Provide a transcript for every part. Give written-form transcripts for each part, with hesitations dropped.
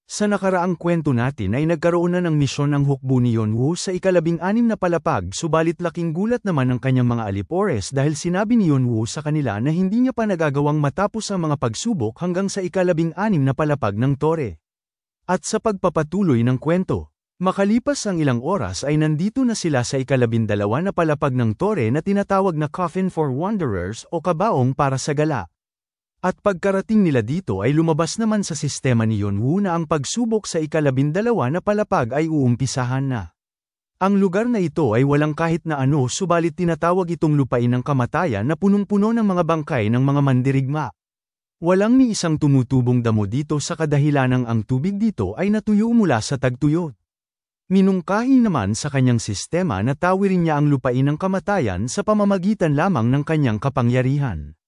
Sa nakaraang kwento natin ay nagkaroon na ng misyon ang hukbo ni Yonwoo sa ika-16 na palapag subalit laking gulat naman ang kanyang mga alipores dahil sinabi ni Yonwoo sa kanila na hindi niya pa nagagawang matapos ang mga pagsubok hanggang sa ika-16 na palapag ng tore. At sa pagpapatuloy ng kwento, makalipas ang ilang oras ay nandito na sila sa ika-12 na palapag ng tore na tinatawag na Coffin for Wanderers o kabaong para sa gala. At pagkarating nila dito ay lumabas naman sa sistema ni Yonwoo na ang pagsubok sa ika-12 na palapag ay uumpisahan na. Ang lugar na ito ay walang kahit na ano subalit tinatawag itong lupain ng kamatayan na punong-puno ng mga bangkay ng mga mandirigma. Walang ni isang tumutubong damo dito sa kadahilanang ang tubig dito ay natuyo mula sa tagtuyot. Minungkahi naman sa kanyang sistema na tawirin niya ang lupain ng kamatayan sa pamamagitan lamang ng kanyang kapangyarihan.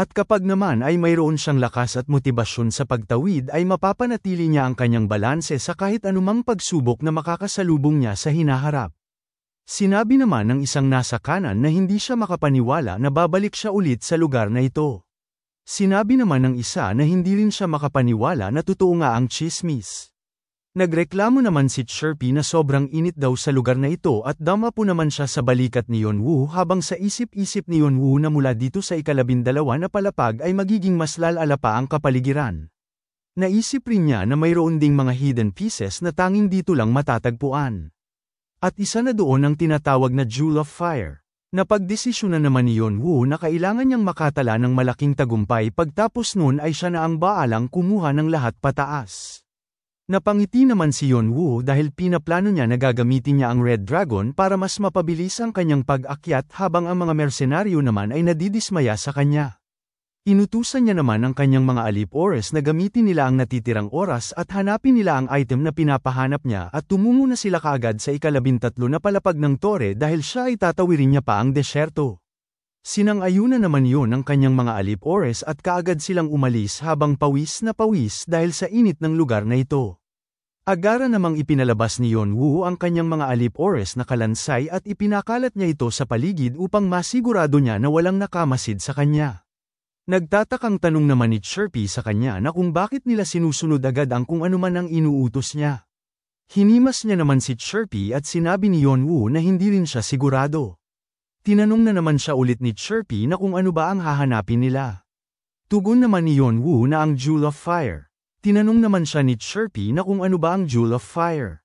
At kapag naman ay mayroon siyang lakas at motibasyon sa pagtawid ay mapapanatili niya ang kanyang balanse sa kahit anumang pagsubok na makakasalubong niya sa hinaharap. Sinabi naman ng isang nasa kanan na hindi siya makapaniwala na babalik siya ulit sa lugar na ito. Sinabi naman ng isa na hindi rin siya makapaniwala na totoo nga ang tsismis. Nagreklamo naman si Chirpy na sobrang init daw sa lugar na ito at dama po naman siya sa balikat ni Yonwoo habang sa isip-isip ni Yonwoo na mula dito sa ika-12 na palapag ay magiging mas lalala pa ang kapaligiran. Naisip rin niya na mayroon ding mga hidden pieces na tanging dito lang matatagpuan. At isa na doon ang tinatawag na Jewel of Fire. Napagdesisyonan naman ni Yonwoo na kailangan niyang makatala ng malaking tagumpay pagtapos nun ay siya na ang baalang kumuha ng lahat pataas. Napangiti naman si Yonwoo dahil pinaplano niya na gagamitin niya ang Red Dragon para mas mapabilis ang kanyang pag-akyat habang ang mga mersenaryo naman ay nadidismaya sa kanya. Inutusan niya naman ang kanyang mga alipores na gamitin nila ang natitirang oras at hanapin nila ang item na pinapahanap niya at tumungo na sila kaagad sa ika-13 na palapag ng tore dahil siya ay tatawirin niya pa ang desyerto. Sinang-ayunan naman yon ng kanyang mga alipores at kaagad silang umalis habang pawis na pawis dahil sa init ng lugar na ito. Agara namang ipinalabas ni Yonwoo ang kanyang mga alipores na kalansay at ipinakalat niya ito sa paligid upang masigurado niya na walang nakamasid sa kanya. Nagtatakang tanong naman ni Chirpy sa kanya na kung bakit nila sinusunod agad ang kung anuman ang inuutos niya. Hinimas niya naman si Chirpy at sinabi ni Yonwoo na hindi rin siya sigurado. Tinanong na naman siya ulit ni Chirpy na kung ano ba ang hahanapin nila. Tugon naman ni Yonwoo na ang Jewel of Fire. Tinanong naman siya ni Chirpy na kung ano ba ang Jewel of Fire.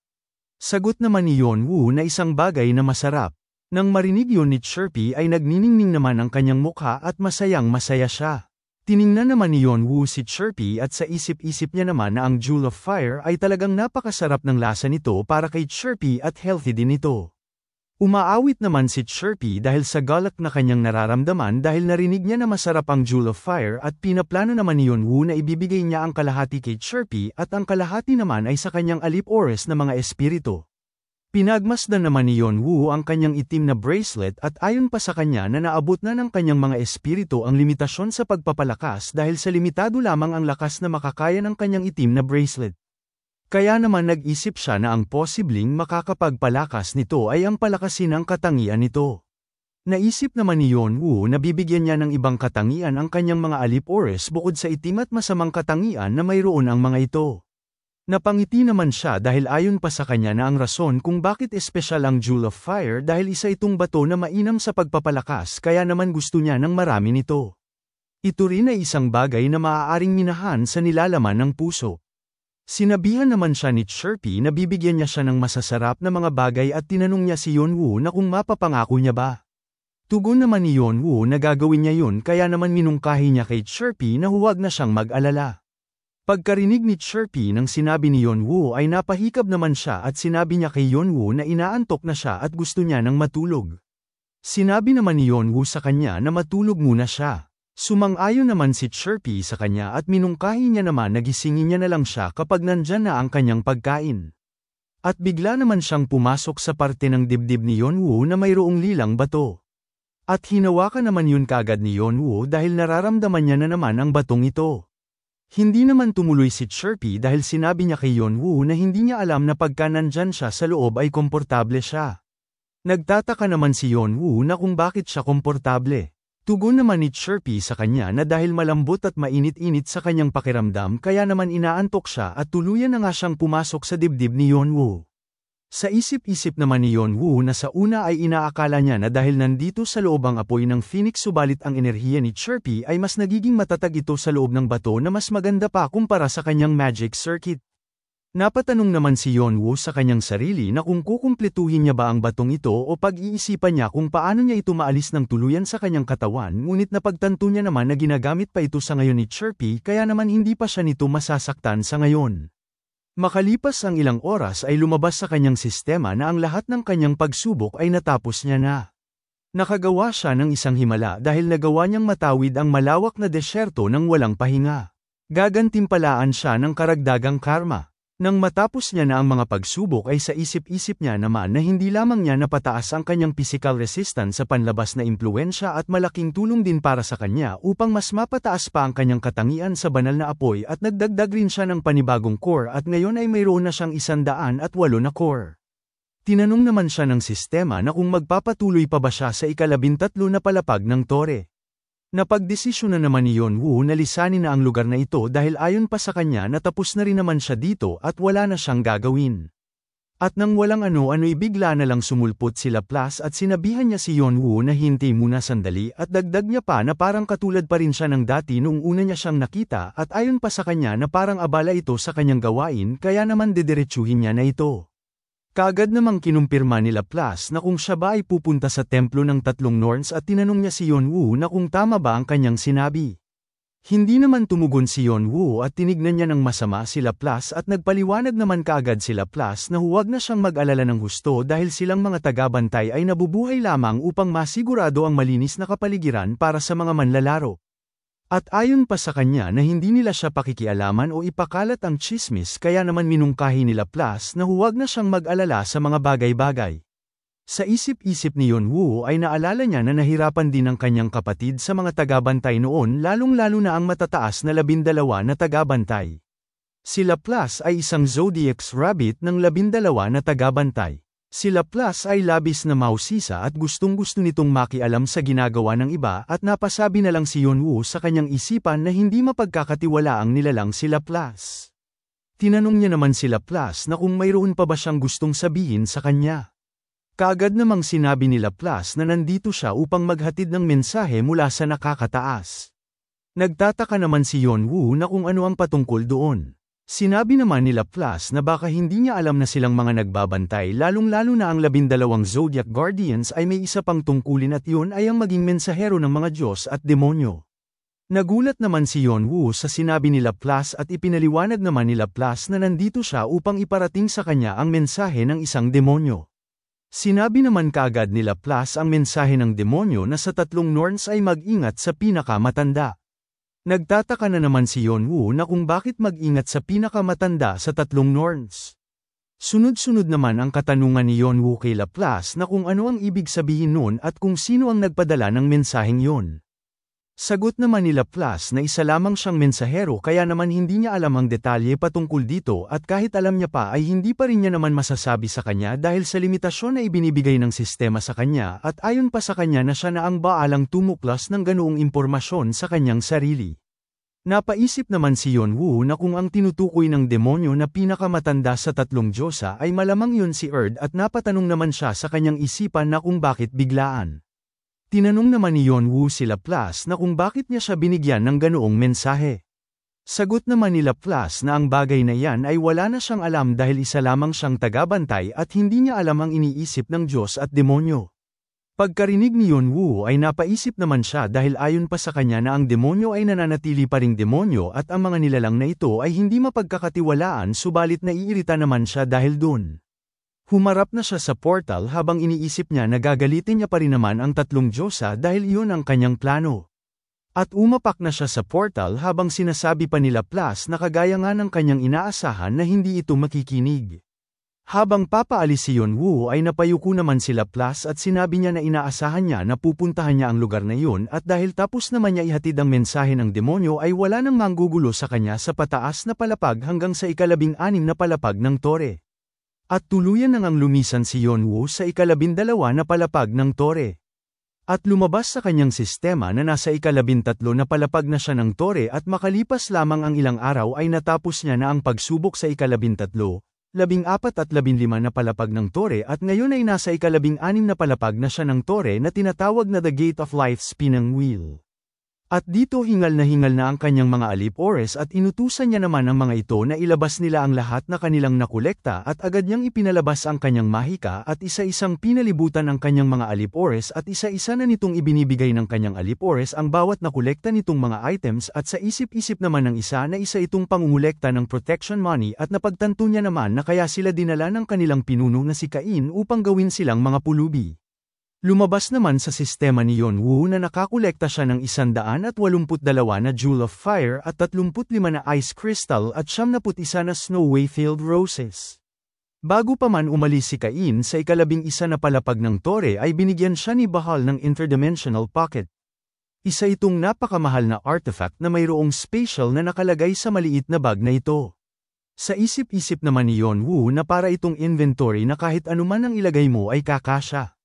Sagot naman ni Yonwoo na isang bagay na masarap. Nang marinig yon ni Chirpy ay nagniningning naman ang kanyang mukha at masayang masaya siya. Tiningnan naman ni Yonwoo si Chirpy at sa isip-isip niya naman na ang Jewel of Fire ay talagang napakasarap ng lasa nito para kay Chirpy at healthy din ito. Umaawit naman si Chirpy dahil sa galak na kanyang nararamdaman dahil narinig niya na masarap ang Jewel of Fire at pinaplano naman ni Yonwoo na ibibigay niya ang kalahati kay Chirpy at ang kalahati naman ay sa kanyang alipores na mga espiritu. Pinagmasdan naman ni Yonwoo ang kanyang itim na bracelet at ayon pa sa kanya na naabot na ng kanyang mga espiritu ang limitasyon sa pagpapalakas dahil sa limitado lamang ang lakas na makakaya ng kanyang itim na bracelet. Kaya naman nag-isip siya na ang posibleng makakapagpalakas nito ay ang palakasin ang katangian nito. Naisip naman ni Yonwoo na bibigyan niya ng ibang katangian ang kanyang mga alipores bukod sa itim at masamang katangian na mayroon ang mga ito. Napangiti naman siya dahil ayon pa sa kanya na ang rason kung bakit espesyal ang Jewel of Fire dahil isa itong bato na mainam sa pagpapalakas kaya naman gusto niya ng marami nito. Ito rin ay isang bagay na maaaring minahan sa nilalaman ng puso. Sinabihan naman siya ni Chirpy na bibigyan niya siya ng masasarap na mga bagay at tinanong niya si Yonwoo na kung mapapangako niya ba. Tugon naman ni Yonwoo na gagawin niya yun kaya naman minungkahi niya kay Chirpy na huwag na siyang mag-alala. Pagkarinig ni Chirpy ng sinabi ni Yonwoo ay napahikab naman siya at sinabi niya kay Yonwoo na inaantok na siya at gusto niya ng matulog. Sinabi naman ni Yonwoo sa kanya na matulog muna siya. Sumang-ayon naman si Chirpy sa kanya at minungkahi niya naman na gisingin niya na lang siya kapag nandyan na ang kanyang pagkain. At bigla naman siyang pumasok sa parte ng dibdib ni Yonwoo na mayroong lilang bato. At hinawakan naman yun kaagad ni Yonwoo dahil nararamdaman niya na naman ang batong ito. Hindi naman tumuloy si Chirpy dahil sinabi niya kay Yonwoo na hindi niya alam na pagka nandyan siya sa loob ay komportable siya. Nagtataka naman si Yonwoo na kung bakit siya komportable. Tugon naman ni Chirpy sa kanya na dahil malambot at mainit-init sa kanyang pakiramdam kaya naman inaantok siya at tuluyan na nga siyang pumasok sa dibdib ni Yonwoo. Sa isip-isip naman ni Yonwoo na sa una ay inaakala niya na dahil nandito sa loob ang apoy ng Phoenix subalit ang enerhiya ni Chirpy ay mas nagiging matatag ito sa loob ng bato na mas maganda pa kumpara sa kanyang magic circuit. Napatanong naman si Yonwoo sa kanyang sarili na kung kukumpletuhin niya ba ang batong ito o pag-iisipan niya kung paano niya ito maalis ng tuluyan sa kanyang katawan ngunit napagtanto niya naman na ginagamit pa ito sa ngayon ni Chirpy kaya naman hindi pa siya nito masasaktan sa ngayon. Makalipas ang ilang oras ay lumabas sa kanyang sistema na ang lahat ng kanyang pagsubok ay natapos niya na. Nakagawa siya ng isang himala dahil nagawa niyang matawid ang malawak na desyerto ng walang pahinga. Gagantimpalaan siya ng karagdagang karma. Nang matapos niya na ang mga pagsubok ay sa isip-isip niya naman na hindi lamang niya napataas ang kanyang physical resistance sa panlabas na impluensya at malaking tulong din para sa kanya upang mas mapataas pa ang kanyang katangian sa banal na apoy at nagdagdag rin siya ng panibagong core at ngayon ay mayroon na siyang 108 na core. Tinanong naman siya ng sistema na kung magpapatuloy pa ba siya sa ika-13 na palapag ng tore. Napagdesisyon na naman ni Yonwoo na lisanin na ang lugar na ito dahil ayon pa sa kanya na tapos na rin naman siya dito at wala na siyang gagawin. At nang walang ano-ano'y bigla na lang sumulpot si Laplace at sinabihan niya si Yonwoo na hintay muna sandali at dagdag niya pa na parang katulad pa rin siya ng dati noong una niya siyang nakita at ayon pa sa kanya na parang abala ito sa kanyang gawain kaya naman dediretsuhin niya na ito. Kaagad namang kinumpirma ni Laplace na kung siya ba ay pupunta sa templo ng tatlong Norns at tinanong niya si Yonwoo na kung tama ba ang kanyang sinabi. Hindi naman tumugon si Yonwoo at tinignan niya ng masama si Laplace at nagpaliwanag naman kaagad si Laplace na huwag na siyang mag-alala ng husto dahil silang mga tagabantay ay nabubuhay lamang upang masigurado ang malinis na kapaligiran para sa mga manlalaro. At ayon pa sa kanya na hindi nila siya pakikialaman o ipakalat ang tsismis kaya naman minungkahi ni Laplace na huwag na siyang mag-alala sa mga bagay-bagay. Sa isip-isip ni Yonwoo ay naalala niya na nahirapan din ang kanyang kapatid sa mga tagabantay noon lalong-lalo na ang matataas na 12 na tagabantay. Si Laplace ay isang Zodiac's Rabbit ng 12 na tagabantay. Si Laplace ay labis na mausisa at gustong-gusto nitong makialam sa ginagawa ng iba at napasabi na lang si Yonwoo sa kanyang isipan na hindi mapagkakatiwalaang nilalang si Laplace. Tinanong niya naman si Laplace na kung mayroon pa ba siyang gustong sabihin sa kanya. Kaagad namang sinabi ni Laplace na nandito siya upang maghatid ng mensahe mula sa nakakataas. Nagtataka naman si Yonwoo na kung ano ang patungkol doon. Sinabi naman ni Laplace na baka hindi niya alam na silang mga nagbabantay lalong-lalo na ang 12 Zodiac Guardians ay may isa pang tungkulin at yun ay ang maging mensahero ng mga Diyos at demonyo. Nagulat naman si Yonwoo sa sinabi ni Laplace at ipinaliwanag naman ni Laplace na nandito siya upang iparating sa kanya ang mensahe ng isang demonyo. Sinabi naman kaagad ni Laplace ang mensahe ng demonyo na sa tatlong Norns ay mag-ingat sa pinakamatanda. Nagtataka na naman si Yonwoo na kung bakit mag-ingat sa pinakamatanda sa tatlong Norns. Sunod-sunod naman ang katanungan ni Yonwoo kay Laplace na kung ano ang ibig sabihin nun at kung sino ang nagpadala ng mensaheng yon. Sagot naman ni Laplace na isa lamang siyang mensahero kaya naman hindi niya alam ang detalye patungkol dito at kahit alam niya pa ay hindi pa rin niya naman masasabi sa kanya dahil sa limitasyon na ibinibigay ng sistema sa kanya at ayon pa sa kanya na siya na ang baalang tumuklas ng ganoong impormasyon sa kanyang sarili. Napaisip naman si Yonwoo na kung ang tinutukoy ng demonyo na pinakamatanda sa tatlong Diyosa ay malamang yun si Erd at napatanong naman siya sa kanyang isipan na kung bakit biglaan. Tinanong naman ni Yonwoo si Laplace na kung bakit niya siya binigyan ng ganoong mensahe. Sagot naman ni Laplace na ang bagay na yan ay wala na siyang alam dahil isa lamang siyang tagabantay at hindi niya alam ang iniisip ng Diyos at demonyo. Pagkarinig ni Yonwoo ay napaisip naman siya dahil ayon pa sa kanya na ang demonyo ay nananatili pa ring demonyo at ang mga nilalang na ito ay hindi mapagkakatiwalaan subalit naiirita naman siya dahil dun. Humarap na siya sa portal habang iniisip niya na gagalitin niya pa rin naman ang tatlong Diyosa dahil iyon ang kanyang plano. At umapak na siya sa portal habang sinasabi pa ni Laplace na kagaya nga ng kanyang inaasahan na hindi ito makikinig. Habang papaalis si Yonwoo ay napayuko naman si Laplace at sinabi niya na inaasahan niya na pupuntahan niya ang lugar na iyon at dahil tapos naman niya ihatid ang mensahe ng demonyo ay wala nang manggugulo sa kanya sa pataas na palapag hanggang sa ika-16 na palapag ng tore. At tuluyan nang ang lumisan si Yonwoo sa ika-12 na palapag ng tore. At lumabas sa kanyang sistema na nasa ika-13 na palapag na siya ng tore at makalipas lamang ang ilang araw ay natapos niya na ang pagsubok sa ika-13, 14 at 15 na palapag ng tore at ngayon ay nasa ika-16 na palapag na siya ng tore na tinatawag na The Gate of Life's Spinning Wheel. At dito hingal na ang kanyang mga alipores at inutusan niya naman ang mga ito na ilabas nila ang lahat na kanilang nakolekta at agad niyang ipinalabas ang kanyang mahika at isa-isang pinalibutan ang kanyang mga alipores at isa-isa na nitong ibinibigay ng kanyang alipores ang bawat nakolekta nitong mga items at sa isip-isip naman ng isa na isa itong pangungulekta ng protection money at napagtanto niya naman na kaya sila dinala ng kanilang pinuno na si Cain upang gawin silang mga pulubi. Lumabas naman sa sistema ni Yonwoo na nakakolekta siya ng 182 na Jewel of Fire at 35 na Ice Crystal at 71 na Snow Wayfield Roses. Bago pa man umalis si Cain sa ika-11 na palapag ng tore ay binigyan siya ni Baal ng Interdimensional Pocket. Isa itong napakamahal na artifact na mayroong special na nakalagay sa maliit na bag na ito. Sa isip-isip naman ni Yonwoo na para itong inventory na kahit anuman ang ilagay mo ay kakasya.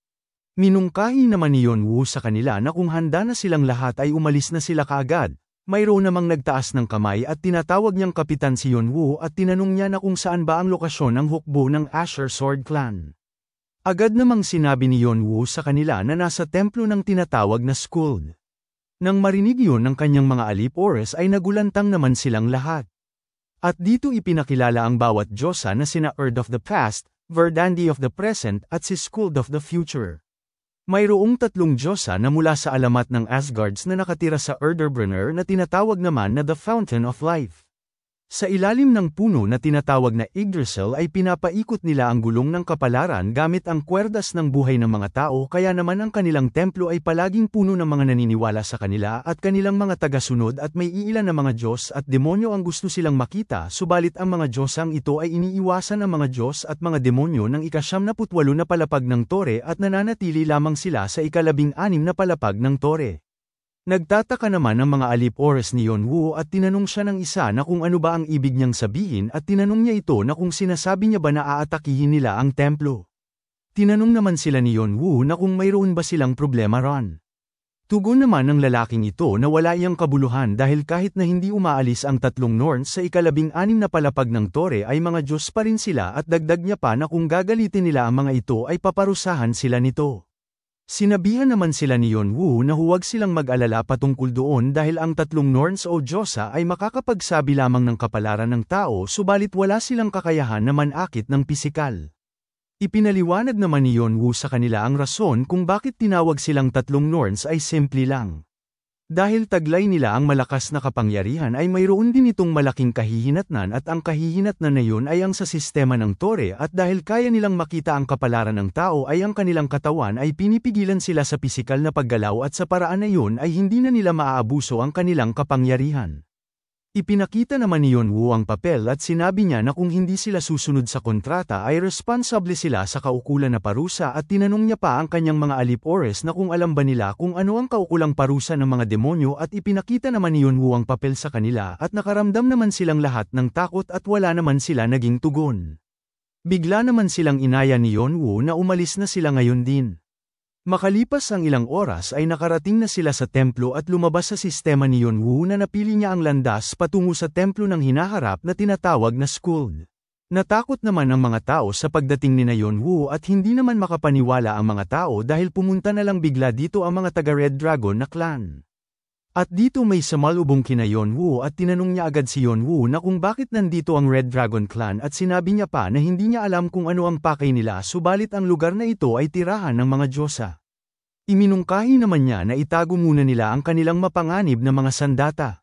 Minungkahi naman ni Yonwoo sa kanila na kung handa na silang lahat ay umalis na sila kaagad. Mayroon namang nagtaas ng kamay at tinatawag niyang kapitan si Yonwoo at tinanong niya na kung saan ba ang lokasyon ng hukbo ng Asher Sword Clan. Agad namang sinabi ni Yonwoo sa kanila na nasa templo ng tinatawag na Skuld. Nang marinig yun ng kanyang mga alipores ay nagulantang naman silang lahat. At dito ipinakilala ang bawat Diyosa na sina Erd of the Past, Verdandi of the Present at si Skuld of the Future. Mayroong 3 Diyosa na mula sa alamat ng Asgards na nakatira sa Erderbrenner na tinatawag naman na The Fountain of Life. Sa ilalim ng puno na tinatawag na Yggdrasil ay pinapaikot nila ang gulong ng kapalaran gamit ang kwerdas ng buhay ng mga tao kaya naman ang kanilang templo ay palaging puno ng mga naniniwala sa kanila at kanilang mga tagasunod at may iilan na mga Diyos at demonyo ang gusto silang makita subalit ang mga Diyosang ito ay iniiwasan ang mga Diyos at mga demonyo ng ika-78 na palapag ng tore at nananatili lamang sila sa ika-16 na palapag ng tore. Nagtataka naman ang mga alipores ni Yonwoo at tinanong siya ng isa na kung ano ba ang ibig niyang sabihin at tinanong niya ito na kung sinasabi niya ba na aatakihin nila ang templo. Tinanong naman sila ni Yonwoo na kung mayroon ba silang problema ron. Tugon naman ng lalaking ito na wala iyang kabuluhan dahil kahit na hindi umaalis ang 3 Norns sa ika-16 na palapag ng tore ay mga Diyos pa rin sila at dagdag niya pa na kung gagalitin nila ang mga ito ay paparusahan sila nito. Sinabihan naman sila ni Yonwoo na huwag silang mag-alala patungkol doon dahil ang 3 Norns o Diyosa ay makakapagsabi lamang ng kapalaran ng tao subalit wala silang kakayahan na manakit ng pisikal. Ipinaliwanag naman ni Yonwoo sa kanila ang rason kung bakit tinawag silang 3 Norns ay simple lang. Dahil taglay nila ang malakas na kapangyarihan ay mayroon din itong malaking kahihinatnan at ang kahihinatnan na yun ay ang sa sistema ng tore at dahil kaya nilang makita ang kapalaran ng tao ay ang kanilang katawan ay pinipigilan sila sa pisikal na paggalaw at sa paraan na yun ay hindi na nila maaabuso ang kanilang kapangyarihan. Ipinakita naman ni Yonwoo ang papel at sinabi niya na kung hindi sila susunod sa kontrata ay responsable sila sa kaukulan na parusa at tinanong niya pa ang kanyang mga alipores na kung alam ba nila kung ano ang kaukulang parusa ng mga demonyo at ipinakita naman ni Yonwoo ang papel sa kanila at nakaramdam naman silang lahat ng takot at wala naman sila naging tugon. Bigla naman silang inaya ni Yonwoo na umalis na sila ngayon din. Makalipas ang ilang oras ay nakarating na sila sa templo at lumabas sa sistema ni Yonwoo na napili niya ang landas patungo sa templo ng hinaharap na tinatawag na Skuld. Natakot naman ang mga tao sa pagdating ni Yonwoo at hindi naman makapaniwala ang mga tao dahil pumunta na lang bigla dito ang mga taga-Red Dragon na clan. At dito may samalubong kina Yonwoo at tinanong niya agad si Yonwoo na kung bakit nandito ang Red Dragon clan at sinabi niya pa na hindi niya alam kung ano ang pakay nila subalit ang lugar na ito ay tirahan ng mga Diyosa. Iminungkahi naman niya na itago muna nila ang kanilang mapanganib na mga sandata.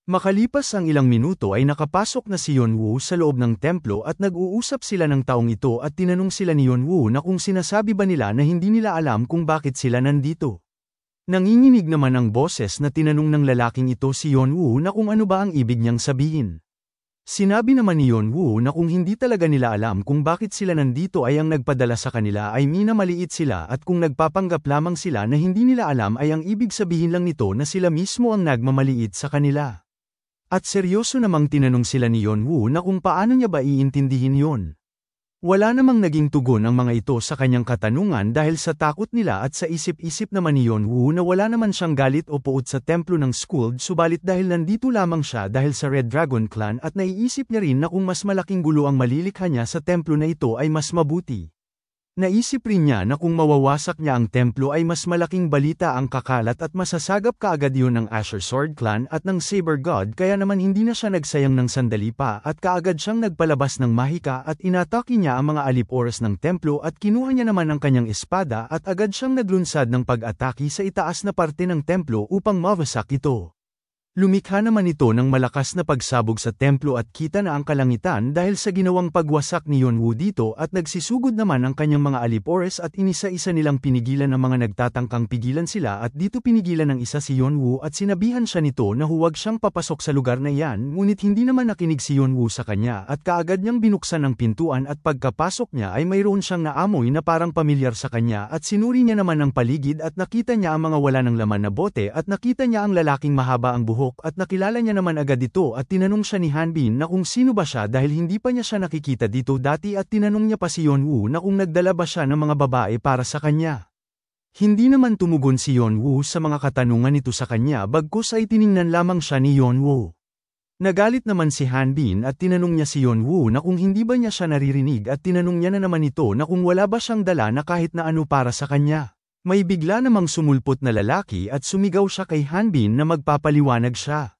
Makalipas ang ilang minuto ay nakapasok na si Yonwoo sa loob ng templo at nag-uusap sila ng taong ito at tinanong sila ni Yonwoo na kung sinasabi ba nila na hindi nila alam kung bakit sila nandito. Nanginginig naman ang boses na tinanong ng lalaking ito si Yonwoo na kung ano ba ang ibig niyang sabihin. Sinabi naman ni Yonwoo na kung hindi talaga nila alam kung bakit sila nandito ay ang nagpadala sa kanila ay minamaliit sila at kung nagpapanggap lamang sila na hindi nila alam ay ang ibig sabihin lang nito na sila mismo ang nagmamaliit sa kanila. At seryoso namang tinanong sila ni Yonwoo na kung paano niya ba iintindihin yon. Wala namang naging tugon ang mga ito sa kanyang katanungan dahil sa takot nila at sa isip-isip naman ni Yonwoo na wala naman siyang galit o puot sa templo ng Skuld subalit dahil nandito lamang siya dahil sa Red Dragon Clan at naiisip niya rin na kung mas malaking gulo ang malilikha niya sa templo na ito ay mas mabuti. Naisip rin niya na kung mawawasak niya ang templo ay mas malaking balita ang kakalat at masasagap kaagad yun ng Asher Sword Clan at ng Saber God kaya naman hindi na siya nagsayang ng sandali pa at kaagad siyang nagpalabas ng mahika at inatake niya ang mga alip-oras ng templo at kinuha niya naman ang kanyang espada at agad siyang naglunsad ng pag-atake sa itaas na parte ng templo upang mawasak ito. Lumikha naman ito ng malakas na pagsabog sa templo at kita na ang kalangitan dahil sa ginawang pagwasak ni Yonwoo dito at nagsisugod naman ang kanyang mga alipores at inisa-isa nilang pinigilan ang mga nagtatangkang pigilan sila at dito pinigilan ng isa si Yonwoo at sinabihan siya nito na huwag siyang papasok sa lugar na iyan ngunit hindi naman nakinig si Yonwoo sa kanya at kaagad niyang binuksan ang pintuan at pagkapasok niya ay mayroon siyang naamoy na parang pamilyar sa kanya at sinuri niya naman ang paligid at nakita niya ang mga wala ng laman na bote at nakita niya ang lalaking mahaba ang buhok at nakilala niya naman agad ito at tinanong siya ni Hanbin na kung sino ba siya dahil hindi pa niya siya nakikita dito dati at tinanong niya pa si Yonwoo na kung nagdala ba siya ng mga babae para sa kanya. Hindi naman tumugon si Yonwoo sa mga katanungan nito sa kanya bagkus ay tiningnan lamang siya ni Yonwoo. Nagalit naman si Hanbin at tinanong niya si Yonwoo na kung hindi ba niya siya naririnig at tinanong niya na naman ito na kung wala ba siyang dala na kahit na ano para sa kanya. May bigla namang sumulpot na lalaki at sumigaw siya kay Hanbin na magpapaliwanag siya.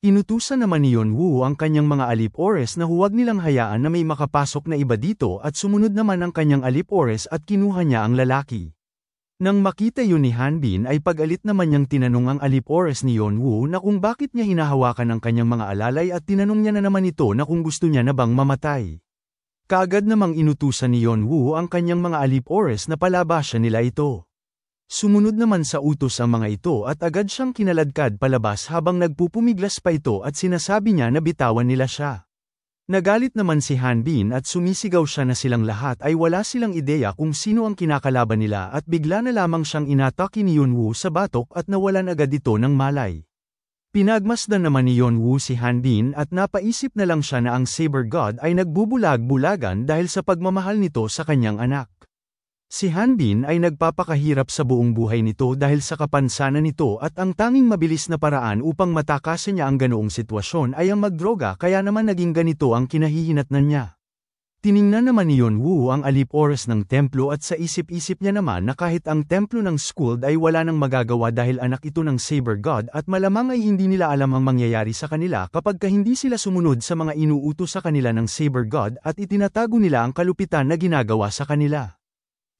Inutusan naman ni Yonwoo ang kanyang mga alip-ores na huwag nilang hayaan na may makapasok na iba dito at sumunod naman ang kanyang alip-ores at kinuha niya ang lalaki. Nang makita yun ni Hanbin ay pag-alit naman niyang tinanong ang alip-ores ni Yonwoo na kung bakit niya hinahawakan ang kanyang mga alalay at tinanong niya na naman ito na kung gusto niya na bang mamatay. Kaagad namang inutusan ni Yonwoo ang kanyang mga alip-ores na palabasan nila ito. Sumunod naman sa utos ang mga ito at agad siyang kinaladkad palabas habang nagpupumiglas pa ito at sinasabi niya na bitawan nila siya. Nagalit naman si Hanbin at sumisigaw siya na silang lahat ay wala silang ideya kung sino ang kinakalaban nila at bigla na lamang siyang inatake ni Yonwoo sa batok at nawalan agad ito ng malay. Pinagmasdan naman ni Yonwoo si Hanbin at napaisip na lang siya na ang Saber God ay nagbubulag-bulagan dahil sa pagmamahal nito sa kanyang anak. Si Hanbin ay nagpapakahirap sa buong buhay nito dahil sa kapansanan nito at ang tanging mabilis na paraan upang matakasan niya ang ganoong sitwasyon ay ang magdroga kaya naman naging ganito ang kinahihinatnan niya. Tiningnan naman ni Yonwoo ang alip-oras ng templo at sa isip-isip niya naman na kahit ang templo ng Skuld ay wala nang magagawa dahil anak ito ng Saber God at malamang ay hindi nila alam ang mangyayari sa kanila kapag hindi sila sumunod sa mga inuutos sa kanila ng Saber God at itinatago nila ang kalupitan na ginagawa sa kanila.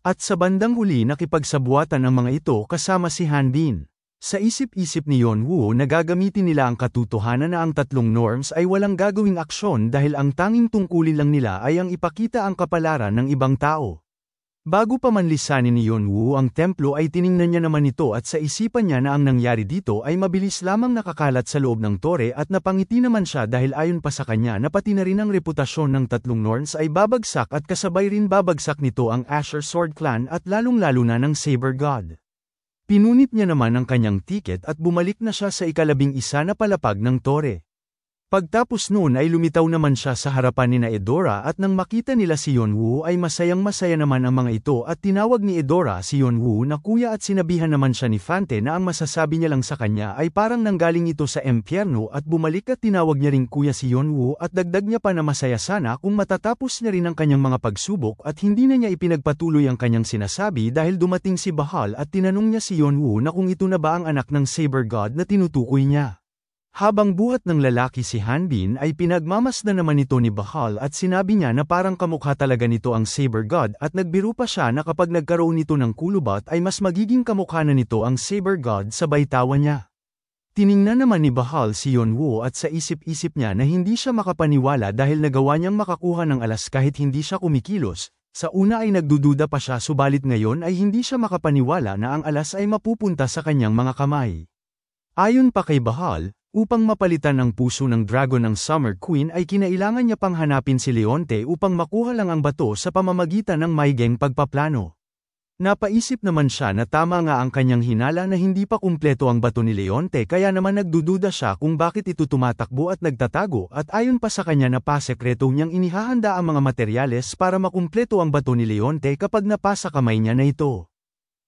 At sa bandang huli nakipagsabuatan ang mga ito kasama si Hanbin. Sa isip-isip ni Yonwoo na gagamitin nila ang katotohanan na ang tatlong norms ay walang gagawing aksyon dahil ang tanging tungkulin lang nila ay ang ipakita ang kapalaran ng ibang tao. Bago pa man lisanin ni Yonwoo ang templo ay tiningnan niya naman ito at sa isipan niya na ang nangyari dito ay mabilis lamang nakakalat sa loob ng tore at napangiti naman siya dahil ayon pa sa kanya na pati na rin ang reputasyon ng tatlong norms ay babagsak at kasabay rin babagsak nito ang Asher Sword Clan at lalong-lalo na ng Saber God. Pinunit niya naman ang kanyang tiket at bumalik na siya sa ika-11 na palapag ng tore. Pagtapos noon ay lumitaw naman siya sa harapan ni Edora at nang makita nila si Yonwoo ay masayang-masaya naman ang mga ito at tinawag ni Edora si Yonwoo na kuya at sinabihan naman siya ni Fante na ang masasabi niya lang sa kanya ay parang nanggaling ito sa empyerno at bumalik at tinawag niya ring kuya si Yonwoo at dagdag niya pa na masaya sana kung matatapos niya rin ang kanyang mga pagsubok at hindi na niya ipinagpatuloy ang kanyang sinasabi dahil dumating si Bahal at tinanong niya si Yonwoo na kung ito na ba ang anak ng Saber God na tinutukoy niya. Habang buhat ng lalaki si Hanbin ay pinagmamasdan naman ito ni Bahal at sinabi niya na parang kamukha talaga nito ang Saber God at nagbiro pa siya na kapag nagkaroon nito ng kulubat ay mas magiging kamukha na nito ang Saber God sa baytawan niya. Tiningnan naman ni Bahal si Yonwoo at sa isip-isip niya na hindi siya makapaniwala dahil nagawa niyang makakuha ng alas kahit hindi siya kumikilos. Sa una ay nagdududa pa siya subalit ngayon ay hindi siya makapaniwala na ang alas ay mapupunta sa kanyang mga kamay. Ayon pa kay Bahal, upang mapalitan ang puso ng dragon ng Summer Queen ay kinailangan niya pang hanapin si Leonte upang makuha lang ang bato sa pamamagitan ng maiging pagpaplano. Napaisip naman siya na tama nga ang kanyang hinala na hindi pa kumpleto ang bato ni Leonte kaya naman nagdududa siya kung bakit ito tumatakbo at nagtatago at ayon pa sa kanya na pasekreto niyang inihahanda ang mga materyales para makumpleto ang bato ni Leonte kapag napasa kamay niya na ito.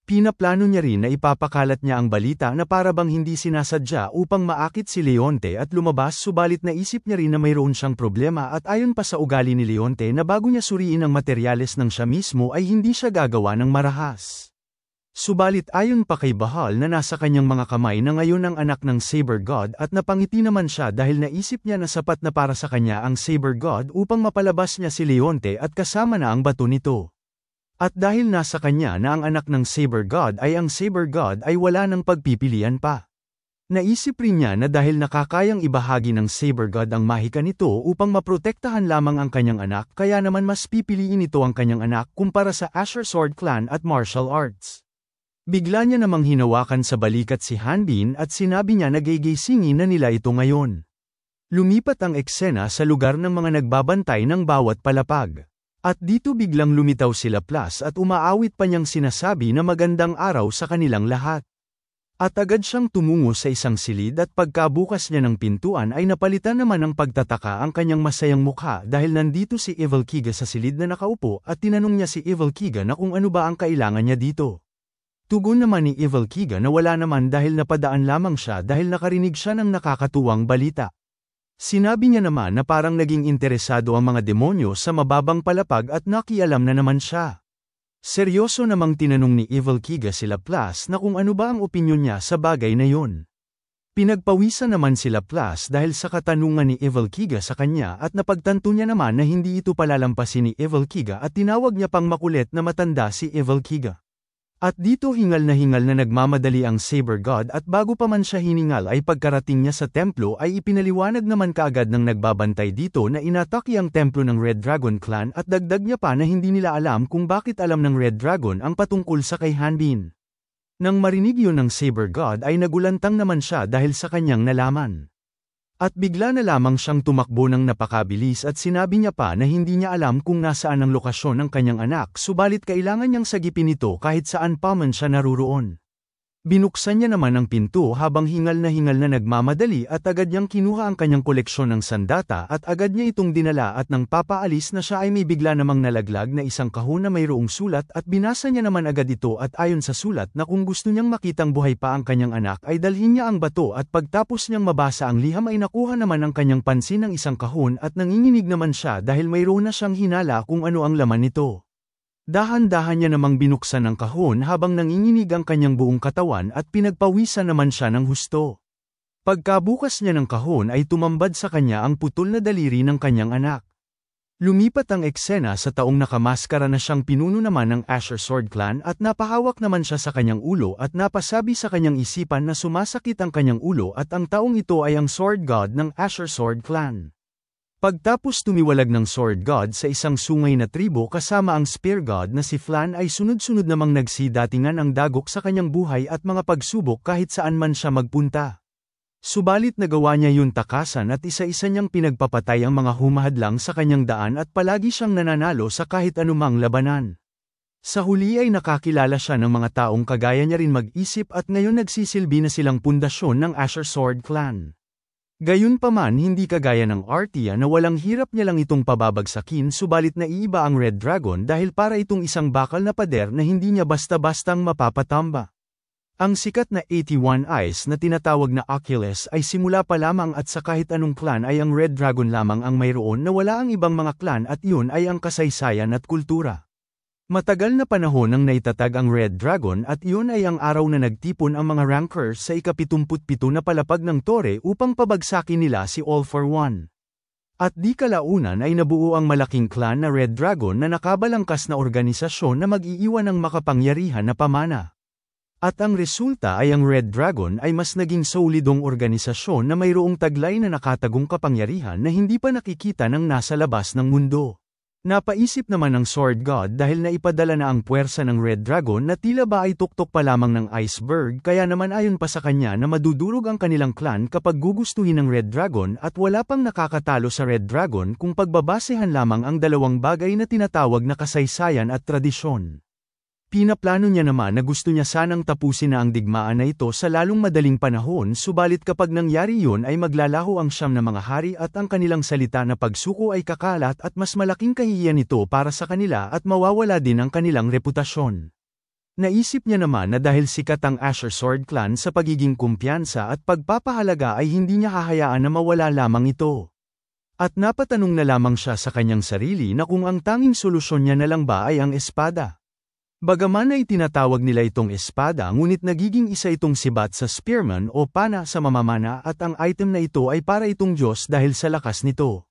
Pinaplano niya rin na ipapakalat niya ang balita na para bang hindi sinasadya upang maakit si Leonte at lumabas subalit naisip niya rin na mayroon siyang problema at ayon pa sa ugali ni Leonte na bago niya suriin ang materyales ng siya mismo ay hindi siya gagawa ng marahas. Subalit ayon pa kay Bahal na nasa kanyang mga kamay na ngayon ang anak ng Saber God at napangiti naman siya dahil naisip niya na sapat na para sa kanya ang Saber God upang mapalabas niya si Leonte at kasama na ang bato nito. At dahil nasa kanya na ang anak ng Saber God ay ang Saber God ay wala ng pagpipilian pa. Naisip rin niya na dahil nakakayang ibahagi ng Saber God ang mahika nito upang maprotektahan lamang ang kanyang anak kaya naman mas pipiliin ito ang kanyang anak kumpara sa Asher Sword Clan at martial arts. Bigla niya namang hinawakan sa balikat si Hanbin at sinabi niya na gigisingin na nila ito ngayon. Lumipat ang eksena sa lugar ng mga nagbabantay ng bawat palapag. At dito biglang lumitaw sila Plus at umaawit pa niyang sinasabi na magandang araw sa kanilang lahat. At agad siyang tumungo sa isang silid at pagkabukas niya ng pintuan ay napalitan naman ng pagtataka ang kanyang masayang mukha dahil nandito si Evil Kiga sa silid na nakaupo at tinanong niya si Evil Kiga na kung ano ba ang kailangan niya dito. Tugon naman ni Evil Kiga na wala naman dahil napadaan lamang siya dahil nakarinig siya ng nakakatuwang balita. Sinabi niya naman na parang naging interesado ang mga demonyo sa mababang palapag at nakialam na naman siya. Seryoso namang tinanong ni Evil Kiga sila Plus na kung ano ba ang opinyon niya sa bagay na yun. Pinagpawisan naman sila Plus dahil sa katanungan ni Evil Kiga sa kanya at napagtanto niya naman na hindi ito palalampasin ni Evil Kiga at tinawag niya pang makulit na matanda si Evil Kiga. At dito hingal na nagmamadali ang Saber God at bago pa man siya hiningal ay pagkarating niya sa templo ay ipinaliwanag naman kaagad ng nagbabantay dito na inatake ang templo ng Red Dragon Clan at dagdag niya pa na hindi nila alam kung bakit alam ng Red Dragon ang patungkol sa kay Hanbin. Nang marinig yun ng Saber God ay nagulantang naman siya dahil sa kanyang nalaman. At bigla na lamang siyang tumakbo ng napakabilis at sinabi niya pa na hindi niya alam kung nasaan ang lokasyon ng kanyang anak subalit kailangan niyang sagipin ito kahit saan pa man siya naruroon. Binuksan niya naman ang pinto habang hingal na nagmamadali at agad niyang kinuha ang kanyang koleksyon ng sandata at agad niya itong dinala at nang papaalis na siya ay may bigla namang nalaglag na isang kahon na mayroong sulat at binasa niya naman agad ito at ayon sa sulat na kung gusto niyang makitang buhay pa ang kanyang anak ay dalhin niya ang bato at pagtapos niyang mabasa ang liham ay nakuha naman ang kanyang pansin ng isang kahon at nanginginig naman siya dahil mayroon na siyang hinala kung ano ang laman nito. Dahan-dahan niya namang binuksan ang kahon habang nanginginig ang kanyang buong katawan at pinagpawisan naman siya ng husto. Pagkabukas niya ng kahon ay tumambad sa kanya ang putol na daliri ng kanyang anak. Lumipat ang eksena sa taong nakamaskara na siyang pinuno naman ng Asher Sword Clan at napahawak naman siya sa kanyang ulo at napasabi sa kanyang isipan na sumasakit ang kanyang ulo at ang taong ito ay ang Sword God ng Asher Sword Clan. Pagtapos tumiwalag ng Sword God sa isang sungay na tribo kasama ang Spear God na si Flan ay sunod-sunod namang nagsidatingan ang dagok sa kanyang buhay at mga pagsubok kahit saan man siya magpunta. Subalit nagawa niya yun takasan at isa-isa niyang pinagpapatay ang mga humahadlang sa kanyang daan at palagi siyang nananalo sa kahit anumang labanan. Sa huli ay nakakilala siya ng mga taong kagaya niya rin mag-isip at ngayon nagsisilbi na silang pundasyon ng Asher Sword Clan. Gayunpaman hindi kagaya ng Artia na walang hirap niya lang itong pababagsakin subalit naiiba ang Red Dragon dahil para itong isang bakal na pader na hindi niya basta-bastang mapapatamba. Ang sikat na 81 Eyes na tinatawag na Achilles ay simula pa lamang at sa kahit anong clan ay ang Red Dragon lamang ang mayroon na wala ang ibang mga clan at yun ay ang kasaysayan at kultura. Matagal na panahon nang naitatag ang Red Dragon at iyon ay ang araw na nagtipon ang mga rankers sa ika-77 na palapag ng tore upang pabagsakin nila si All for One. At di kalaunan ay nabuo ang malaking clan na Red Dragon na nakabalangkas na organisasyon na mag-iiwan ng makapangyarihan na pamana. At ang resulta ay ang Red Dragon ay mas naging solidong organisasyon na mayroong taglay na nakatagong kapangyarihan na hindi pa nakikita ng nasa labas ng mundo. Napaisip naman ng Sword God dahil naipadala na ang puwersa ng Red Dragon na tila ba ay tuktok pa lamang ng iceberg kaya naman ayon pa sa kanya na madudurog ang kanilang clan kapag gugustuhin ng Red Dragon at wala pang nakakatalo sa Red Dragon kung pagbabasehan lamang ang dalawang bagay na tinatawag na kasaysayan at tradisyon. Pinaplano niya naman na gusto niya sanang tapusin na ang digmaan na ito sa lalong madaling panahon, subalit kapag nangyari yun ay maglalaho ang siyam na mga hari at ang kanilang salita na pagsuko ay kakalat at mas malaking kahihiyan ito para sa kanila at mawawala din ang kanilang reputasyon. Naisip niya naman na dahil sikat ang Asher Sword Clan sa pagiging kumpiyansa at pagpapahalaga ay hindi niya hahayaan na mawala lamang ito. At napatanong na lamang siya sa kanyang sarili na kung ang tanging solusyon niya na lang ba ay ang espada. Bagaman ay tinatawag nila itong espada, ngunit nagiging isa itong sibat sa spearman o pana sa mamamana at ang item na ito ay para itong Diyos dahil sa lakas nito.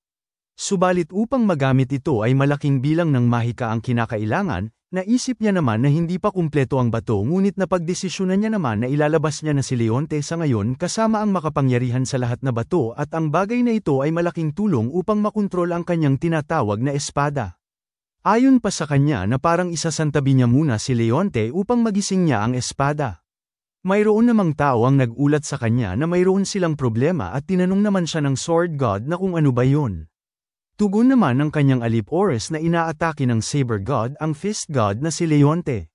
Subalit upang magamit ito ay malaking bilang ng mahika ang kinakailangan. Naisip niya naman na hindi pa kumpleto ang bato, ngunit napagdesisyonan niya naman na ilalabas niya na si Leonte sa ngayon kasama ang makapangyarihan sa lahat na bato at ang bagay na ito ay malaking tulong upang makontrol ang kanyang tinatawag na espada. Ayon pa sa kanya na parang isasantabi niya muna si Leonte upang magising niya ang espada. Mayroon namang tao ang nagulat sa kanya na mayroon silang problema at tinanong naman siya ng Sword God na kung ano ba yun. Tugon naman ng kanyang alip-oras na inaatake ng Saber God ang Fist God na si Leonte.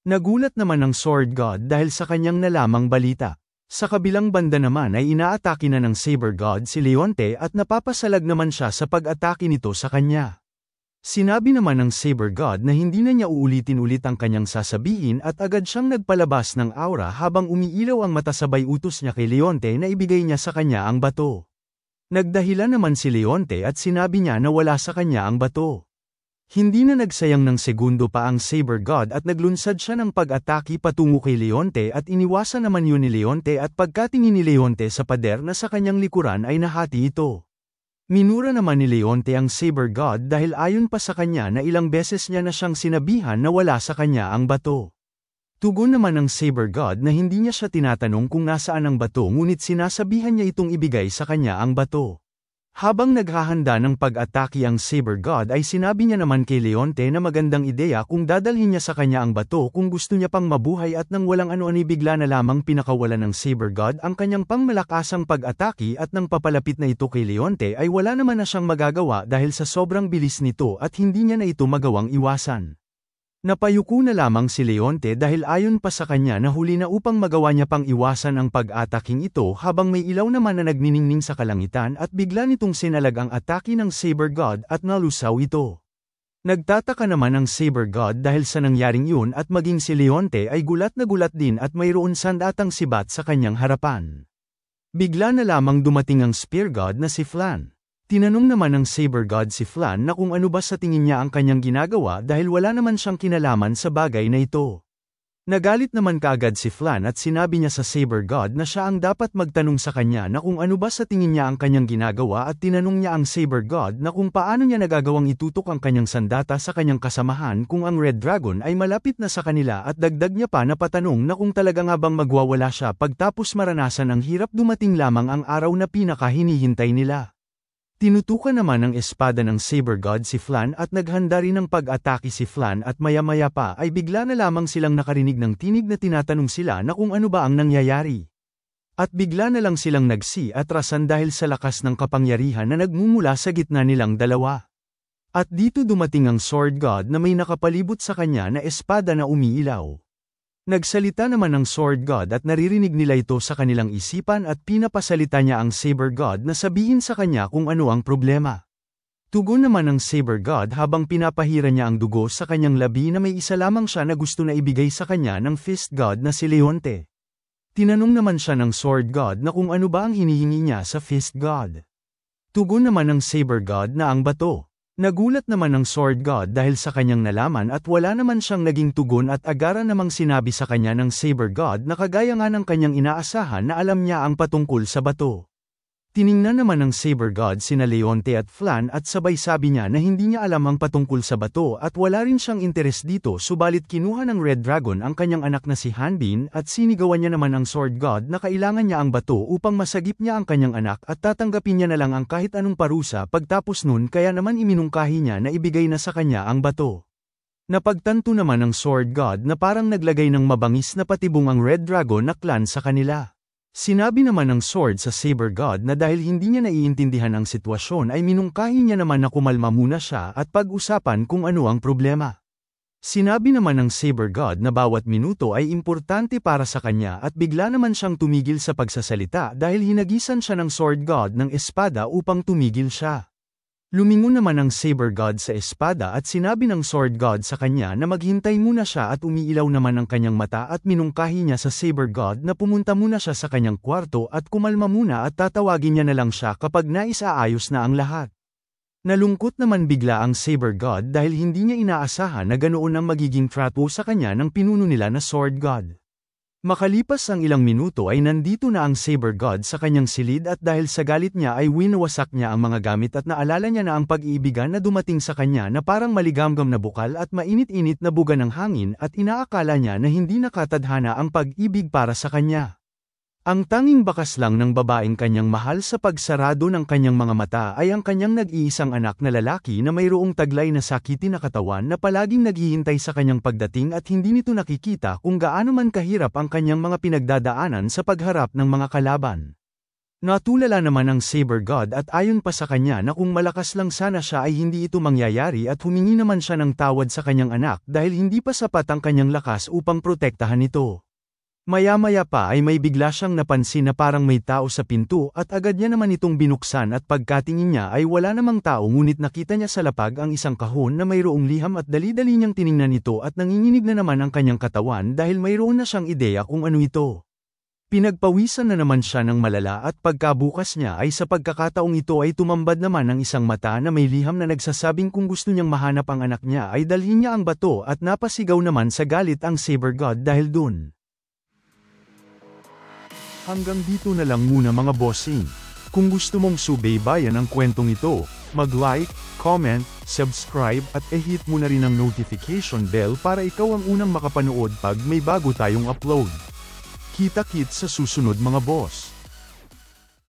Nagulat naman ng Sword God dahil sa kanyang nalamang balita. Sa kabilang banda naman ay inaatake na ng Saber God si Leonte at napapasalag naman siya sa pag-atake nito sa kanya. Sinabi naman ng Saber God na hindi na niya uulitin ulit ang kanyang sasabihin at agad siyang nagpalabas ng aura habang umiilaw ang mata, sabay utos niya kay Leonte na ibigay niya sa kanya ang bato. Nagdahilan naman si Leonte at sinabi niya na wala sa kanya ang bato. Hindi na nagsayang ng segundo pa ang Saber God at naglunsad siya ng pag-atake patungo kay Leonte at iniwasan naman yun ni Leonte at pagkatingin ni Leonte sa pader na sa kanyang likuran ay nahati ito. Minura naman ni Leonte ang Saber God dahil ayon pa sa kanya na ilang beses niya na siyang sinabihan na wala sa kanya ang bato. Tugon naman ng Saber God na hindi niya siya tinatanong kung nasaan ang bato, ngunit sinasabihan niya itong ibigay sa kanya ang bato. Habang naghahanda ng pag-atake ang Saber God ay sinabi niya naman kay Leonte na magandang ideya kung dadalhin niya sa kanya ang bato kung gusto niya pang mabuhay, at nang walang ano-ano bigla na lamang pinakawalan ng Saber God ang kanyang pangmalakasang pag-atake at nang papalapit na ito kay Leonte ay wala naman na siyang magagawa dahil sa sobrang bilis nito at hindi niya na ito magawang iwasan. Napayuko na lamang si Leonte dahil ayon pa sa kanya na huli na upang magawa niya pang iwasan ang pag-ataking ito habang may ilaw naman na nagniningning sa kalangitan at bigla nitong sinalag ang atake ng Saber God at nalusaw ito. Nagtataka naman ang Saber God dahil sa nangyaring yun at maging si Leonte ay gulat na gulat din at mayroon sandatang sibat sa kanyang harapan. Bigla na lamang dumating ang Spear God na si Flan. Tinanong naman ng Saber God si Flan na kung ano ba sa tingin niya ang kanyang ginagawa dahil wala naman siyang kinalaman sa bagay na ito. Nagalit naman kaagad si Flan at sinabi niya sa Saber God na siya ang dapat magtanong sa kanya na kung ano ba sa tingin niya ang kanyang ginagawa, at tinanong niya ang Saber God na kung paano niya nagagawang itutok ang kanyang sandata sa kanyang kasamahan kung ang Red Dragon ay malapit na sa kanila, at dagdag niya pa na patanong na kung talaga nga bang magwawala siya pagtapos maranasan ang hirap, dumating lamang ang araw na pinakahinihintay nila. Tinutukan naman ng espada ng Saber God si Flan at naghanda rin ng pag-atake si Flan, at maya-maya pa ay bigla na lamang silang nakarinig ng tinig na tinatanong sila na kung ano ba ang nangyayari. At bigla na lang silang nagsi-atrasan dahil sa lakas ng kapangyarihan na nagmumula sa gitna nilang dalawa. At dito dumating ang Sword God na may nakapalibot sa kanya na espada na umiilaw. Nagsalita naman ang Sword God at naririnig nila ito sa kanilang isipan at pinapasalita niya ang Saber God na sabihin sa kanya kung ano ang problema. Tugon naman ng Saber God habang pinapahira niya ang dugo sa kanyang labi na may isa lamang siya na gusto na ibigay sa kanya ng Fist God na si Leonte. Tinanong naman siya ng Sword God na kung ano ba ang hinihingi niya sa Fist God. Tugon naman ng Saber God na ang bato. Nagulat naman ng Sword God dahil sa kanyang nalaman at wala naman siyang naging tugon, at agara namang sinabi sa kanya ng Saber God na kagaya nga ng kanyang inaasahan na alam niya ang patungkol sa bato. Tiningnan naman ng Saber God sina Leonte at Flan at sabay sabi niya na hindi niya alam ang patungkol sa bato at wala rin siyang interes dito, subalit kinuha ng Red Dragon ang kanyang anak na si Hanbin at sinigawan niya naman ang Sword God na kailangan niya ang bato upang masagip niya ang kanyang anak at tatanggapin niya na lang ang kahit anong parusa pagtapos nun, kaya naman iminungkahi niya na ibigay na sa kanya ang bato. Napagtanto naman ng Sword God na parang naglagay ng mabangis na patibong ang Red Dragon na clan sa kanila. Sinabi naman ng Sword sa Saber God na dahil hindi niya naiintindihan ang sitwasyon ay minungkahi niya naman na kumalma muna siya at pag-usapan kung ano ang problema. Sinabi naman ng Saber God na bawat minuto ay importante para sa kanya at bigla naman siyang tumigil sa pagsasalita dahil hinagisan siya ng Sword God ng espada upang tumigil siya. Lumingon naman ang Saber God sa espada at sinabi ng Sword God sa kanya na maghintay muna siya at umiilaw naman ang kanyang mata at minungkahi niya sa Saber God na pumunta muna siya sa kanyang kwarto at kumalma muna at tatawagin niya na lang siya kapag naisaayos na ang lahat. Nalungkot naman bigla ang Saber God dahil hindi niya inaasahan na ganoon ang magiging trato sa kanya ng pinuno nila na Sword God. Makalipas ang ilang minuto ay nandito na ang Saber God sa kanyang silid at dahil sa galit niya ay winawasak niya ang mga gamit at naalala niya na ang pag-iibigan na dumating sa kanya na parang maligamgam na bukal at mainit-init na buga ng hangin at inaakala niya na hindi nakatadhana ang pag-ibig para sa kanya. Ang tanging bakas lang ng babaeng kanyang mahal sa pagsarado ng kanyang mga mata ay ang kanyang nag-iisang anak na lalaki na mayroong taglay na sakitin na katawan na palaging naghihintay sa kanyang pagdating at hindi nito nakikita kung gaano man kahirap ang kanyang mga pinagdadaanan sa pagharap ng mga kalaban. Natulala naman ang Saber God at ayon pa sa kanya na kung malakas lang sana siya ay hindi ito mangyayari at humingi naman siya ng tawad sa kanyang anak dahil hindi pa sapat ang kanyang lakas upang protektahan ito. Maya-maya pa ay may bigla siyang napansin na parang may tao sa pinto at agad niya naman itong binuksan at pagkatingin niya ay wala namang tao ngunit nakita niya sa lapag ang isang kahon na mayroong liham at dali-dali niyang tiningnan ito at nanginginig na naman ang kanyang katawan dahil mayroon na siyang ideya kung ano ito. Pinagpawisan na naman siya ng malala at pagkabukas niya ay sa pagkakataong ito ay tumambad naman ang isang mata na may liham na nagsasabing kung gusto niyang mahanap ang anak niya ay dalhin niya ang bato at napasigaw naman sa galit ang Saber God dahil dun. Hanggang dito na lang muna mga bossing. Kung gusto mong subaybayan ang kwentong ito, mag-like, comment, subscribe at i-hit mo na rin ang notification bell para ikaw ang unang makapanood pag may bago tayong upload. Kita-kits sa susunod mga boss.